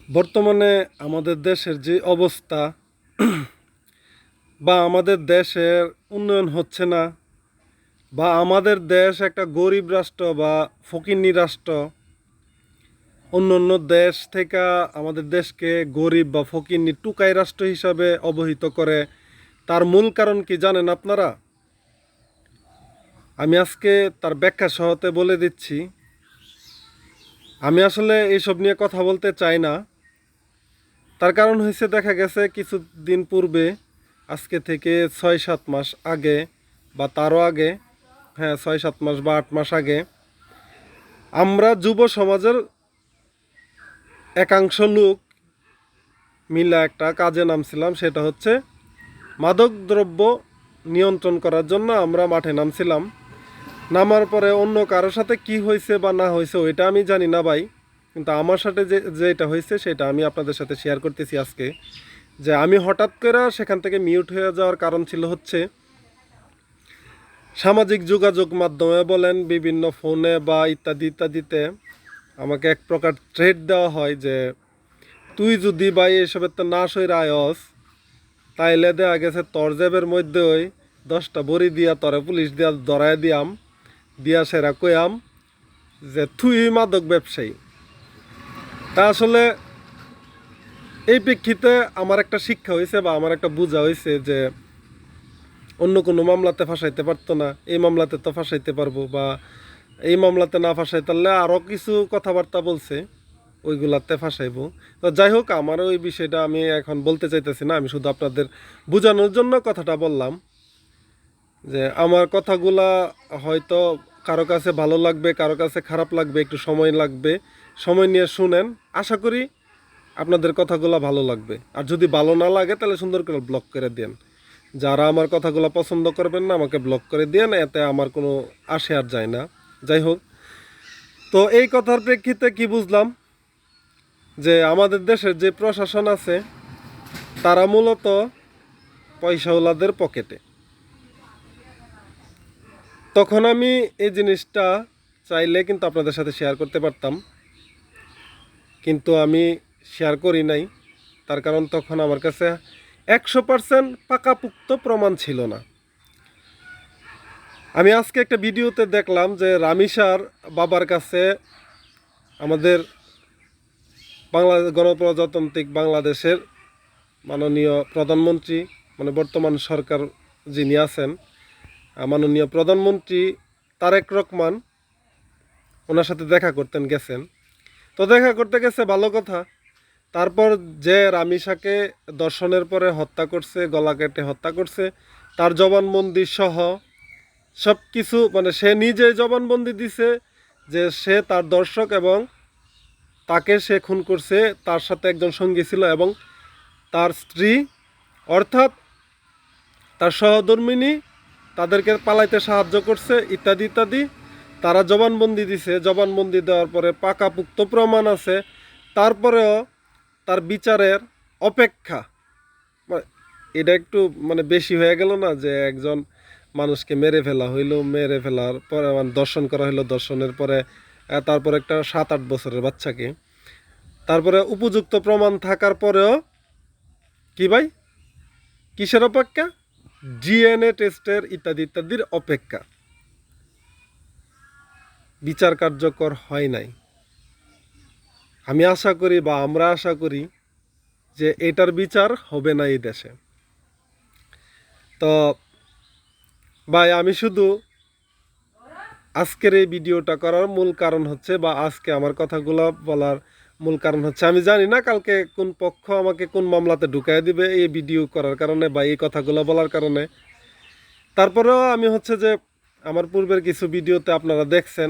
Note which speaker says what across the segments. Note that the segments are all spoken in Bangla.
Speaker 1: বর্তমানে আমাদের দেশের যে অবস্থা বা আমাদের দেশের উন্নয়ন হচ্ছে না, বা আমাদের দেশ একটা গরিব রাষ্ট্র বা ফকিন্নি রাষ্ট্র, অন্য অন্য দেশ থেকে আমাদের দেশকে গরিব বা ফকিন্নি টুকাই রাষ্ট্র হিসাবে অবহিত করে। তার মূল কারণ কি জানেন আপনারা? আমি আজকে তার ব্যাখ্যা সহতে বলে দিচ্ছি। আমি আসলে এইসব নিয়ে কথা বলতে চাই না। তার কারণ হয়েছে, দেখা গেছে কিছুদিন পূর্বে, আজকে থেকে 6-7 মাস আগে বা তারও আগে, হ্যাঁ 6-7 মাস বা 8 মাস আগে, আমরা যুব সমাজের একাংশ লোক মিলে একটা কাজে নামছিলাম। সেটা হচ্ছে মাদক দ্রব্য নিয়ন্ত্রণ করার জন্য আমরা মাঠে নামছিলাম। নামার পরে অন্য কারোর সাথে কি হয়েছে বা না হয়েছে ওইটা আমি জানি না ভাই, কিন্তু আমার সাথে যেটা হয়েছে সেটা আমি আপনাদের সাথে শেয়ার করতেছি আজকে। যে আমি হঠাৎ করে সেখান থেকে মিউট হয়ে যাওয়ার কারণ ছিল হচ্ছে, সামাজিক যোগাযোগ মাধ্যমে বলেন, বিভিন্ন ফোনে বা ইত্যাদি ইত্যাদিতে আমাকে এক প্রকার থ্রেট দেওয়া হয় যে তুই যদি ভাই এসবের তো না সই রায়স, তাইলে দেওয়া গেছে তোর জেবের মধ্যে ওই 10টা বড়ি দিয়া তরে পুলিশ দিয়া ধরায় দিয়াম, দিয়া সেরা কয়াম যে তুই মাদক ব্যবসায়ী। তা আসলে এই প্রেক্ষিতে আমার একটা শিক্ষা হয়েছে বা আমার একটা বোঝা হয়েছে যে অন্য কোনো মামলাতে ফাঁসাইতে পারতো না, এই মামলাতে তো ফাঁসাইতে পারবো, বা এই মামলাতে না ফাঁসাইতে পারলে আরও কিছু কথাবার্তা বলছে ওইগুলাতে ফাঁসাইবো। তো যাই হোক, আমার ওই বিষয়টা আমি এখন বলতে চাইতেছি না, আমি শুধু আপনাদের বোঝানোর জন্য কথাটা বললাম যে আমার কথাগুলা হয়তো কারো কাছে ভালো লাগবে, কারো কাছে খারাপ লাগবে, একটু সময় লাগবে, সময় নিয়ে শুনেন। আশা করি আপনাদের কথাগুলো ভালো লাগবে। আর যদি ভালো না লাগে তাহলে সুন্দর করে ব্লক করে দেন। যারা আমার কথাগুলো পছন্দ করবেন না আমাকে ব্লক করে দেন, এতে আমার কোনো আসে আর যায় না। যাই হোক, তো এই কথার প্রেক্ষিতে কি বুঝলাম, যে আমাদের দেশের যে প্রশাসন আছে তারা মূলত পয়সাওয়ালাদের পকেটে। তখন আমি এই জিনিসটা চাইলে কিন্তু আপনাদের সাথে শেয়ার করতে পারতাম, কিন্তু আমি শেয়ার করি নাই। তার কারণ তখন আমার কাছে 100% পাকাপুক্ত প্রমাণ ছিল না। আমি আজকে একটা ভিডিওতে দেখলাম যে রামিসার বাবার কাছে আমাদের গণপ্রজাতান্ত্রিক বাংলাদেশের মাননীয় প্রধানমন্ত্রী, মানে বর্তমান সরকার যিনি আছেন, মাননীয় প্রধানমন্ত্রী তারেক রহমান, ওনার সাথে দেখা করতেন গেছেন। তো দেখা করতে গেছে ভালো কথা। তারপর যে রামিসাকে দর্শনের পরে হত্যা করছে, গলা কেটে হত্যা করছে, তার জবানবন্দি সহ সব কিছু, মানে সে নিজে জবানবন্দি দিছে যে সে তার দর্শক এবং তাকে সে খুন করছে, তার সাথে একজন সঙ্গী ছিল এবং তার স্ত্রী, অর্থাৎ তার সহধর্মিণী, তাদেরকে পালাইতে সাহায্য করছে ইত্যাদি ইত্যাদি। তারা জবানবন্দি দিছে। জবানবন্দি দেওয়ার পরে পাকাপুক্ত প্রমাণ আছে। তারপরেও তার বিচারের অপেক্ষা। এটা একটু মানে বেশি হয়ে গেল না, যে একজন মানুষকে মেরে ফেলা হইলো, মেরে ফেলার পরে মানে দর্শন করা হইলো, দর্শনের পরে তারপর একটা 7-8 বছরের বাচ্চাকে, তারপরে উপযুক্ত প্রমাণ থাকার পরেও কি ভাই, কিসের অপেক্ষা? ডিএনএ টেস্টের ইত্যাদি ইত্যাদির অপেক্ষা। বিচার কার্যকর হয় নাই। আমি আশা করি বা আমরা আশা করি যে এটার বিচার হবে না এই দেশে। তো ভাই, আমি শুধু আজকের এই ভিডিওটা করার মূল কারণ হচ্ছে, বা আজকে আমার কথাগুলো বলার মূল কারণ হচ্ছে, আমি জানি না কালকে কোন পক্ষ আমাকে কোন মামলাতে ঢুকাই দিবে এই ভিডিও করার কারণে বা এই কথাগুলো বলার কারণে। তারপরেও আমি হচ্ছে যে আমার পূর্বের কিছু ভিডিওতে আপনারা দেখছেন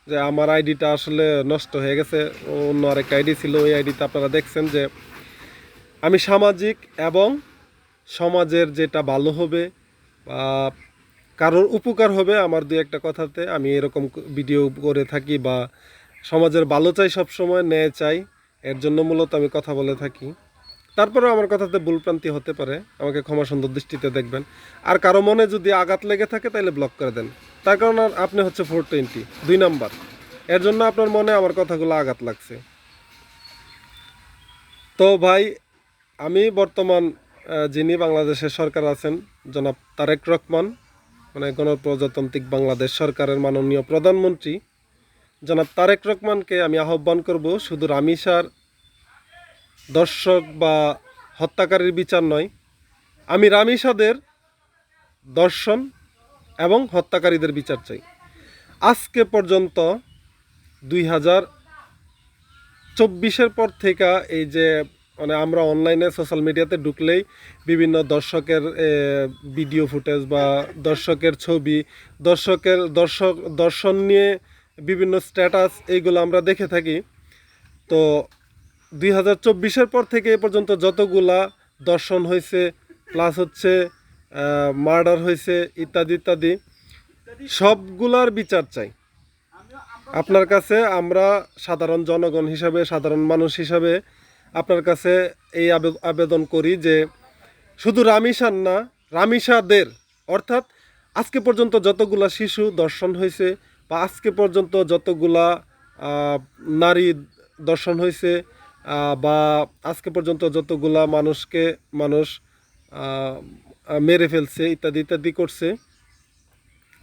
Speaker 1: যে আমার আইডিটা আসলে নষ্ট হয়ে গেছে, অন্য আরেকটা আইডি ছিল, ওই আইডিতে আপনারা দেখছেন যে আমি সামাজিক এবং সমাজের যেটা ভালো হবে বা কারোর উপকার হবে আমার দু একটা কথাতে আমি এরকম ভিডিও করে থাকি, বা সমাজের ভালো চাই, সবসময় ন্যায় চাই, এর জন্য মূলত আমি কথা বলে থাকি। তারপরেও আমার কথাতে ভুলপ্রান্তি হতে পারে, আমাকে ক্ষমা সুন্দর দৃষ্টিতে দেখবেন। আর কারো মনে যদি আঘাত লেগে থাকে তাহলে ব্লক করে দেন। তার কারণ আপনি হচ্ছে 420 2 নাম্বার, এর জন্য আপনার মনে আমার কথাগুলো আঘাত লাগছে। তো ভাই, আমি বর্তমান যিনি বাংলাদেশের সরকার আছেন, জনাব তারেক রহমান, মানে গণপ্রজাতান্ত্রিক বাংলাদেশ সরকারের মাননীয় প্রধানমন্ত্রী জনাব তারেক রহমানকে আমি আহ্বান করব, শুধু রামিসার দর্শক বা হত্যাকারীর বিচার নয়, আমি রামিসাদের দর্শন এবং হত্যাকারীদের বিচার চাই। আজকে পর্যন্ত 2024-এর পর থেকে এই যে মানে আমরা অনলাইনে সোশ্যাল মিডিয়াতে ঢুকলেই বিভিন্ন দর্শকের ভিডিও ফুটেজ বা দর্শকের ছবি, দর্শন নিয়ে বিভিন্ন স্ট্যাটাস, এইগুলো আমরা দেখে থাকি। তো 2024-এর পর থেকে এ পর্যন্ত যতগুলা দর্শন হয়েছে, প্লাস হচ্ছে মার্ডার হয়েছে, ইত্যাদি ইত্যাদি, সবগুলার বিচার চাই। আপনার কাছে আমরা সাধারণ জনগণ হিসাবে, সাধারণ মানুষ হিসাবে আপনার কাছে এই আবেদন করি যে শুধু রামিসার না, রামিসাদের, অর্থাৎ আজকে পর্যন্ত যতগুলা শিশু দর্শন হয়েছে বা আজকে পর্যন্ত যতগুলা নারী দর্শন হয়েছে বা আজকে পর্যন্ত যতগুলা মানুষ মেরে ফেলছে, ইত্যাদি ইত্যাদি করছে,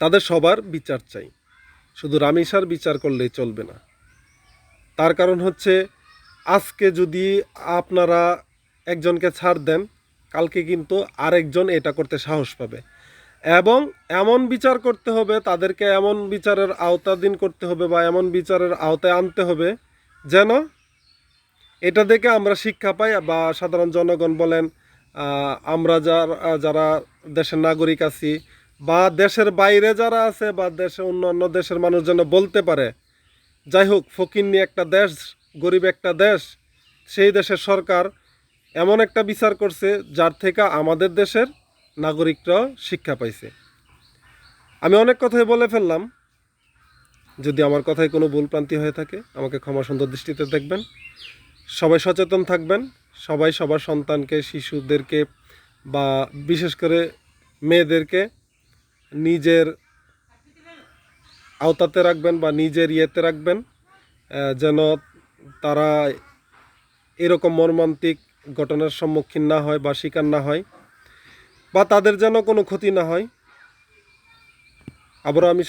Speaker 1: তাদের সবার বিচার চাই। শুধু রামিসার বিচার করলেই চলবে না। তার কারণ হচ্ছে আজকে যদি আপনারা একজনকে ছাড় দেন, কালকে কিন্তু আরেকজন এটা করতে সাহস পাবে, এবং এমন বিচার করতে হবে, তাদেরকে এমন বিচারের আওতাধীন করতে হবে বা এমন বিচারের আওতায় আনতে হবে যেন এটা দেখে আমরা শিক্ষা পাই বা সাধারণ জনগণ বলেন, আমরা যারা দেশের নাগরিক আছি বা দেশের বাইরে যারা আছে বা অন্যান্য দেশের মানুষ যেন বলতে পারে, যাই হোক, ফকিন্নি একটা দেশ, গরিব একটা দেশ, সেই দেশের সরকার এমন একটা বিচার করছে যার থেকে আমাদের দেশের নাগরিকরাও শিক্ষা পাইছে। আমি অনেক কথাই বলে ফেললাম, যদি আমার কথায় কোনো ভুলপ্রান্তি হয়ে থাকে আমাকে ক্ষমা সুন্দর দৃষ্টিতে দেখবেন। সবাই সচেতন থাকবেন, সবাই সবার সন্তানকে, শিশুদেরকে বা বিশেষ করে মেয়েদেরকে নিজের আওতাতে রাখবেন বা নিজের ইয়েতে রাখবেন, যেন তারা এরকম মর্মান্তিক ঘটনার সম্মুখীন না হয় বা শিকার না হয়, বা তাদের যেন কোনো ক্ষতি না হয়। আবারও আমি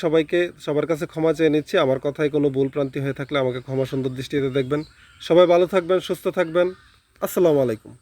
Speaker 1: সবার কাছে ক্ষমা চেয়ে নিচ্ছি। আমার কথায় কোনো ভুলপ্রান্তি হয়ে থাকলে আমাকে ক্ষমা সুন্দর দৃষ্টিতে দেখবেন। সবাই ভালো থাকবেন, সুস্থ থাকবেন। আসসালামু আলাইকুম।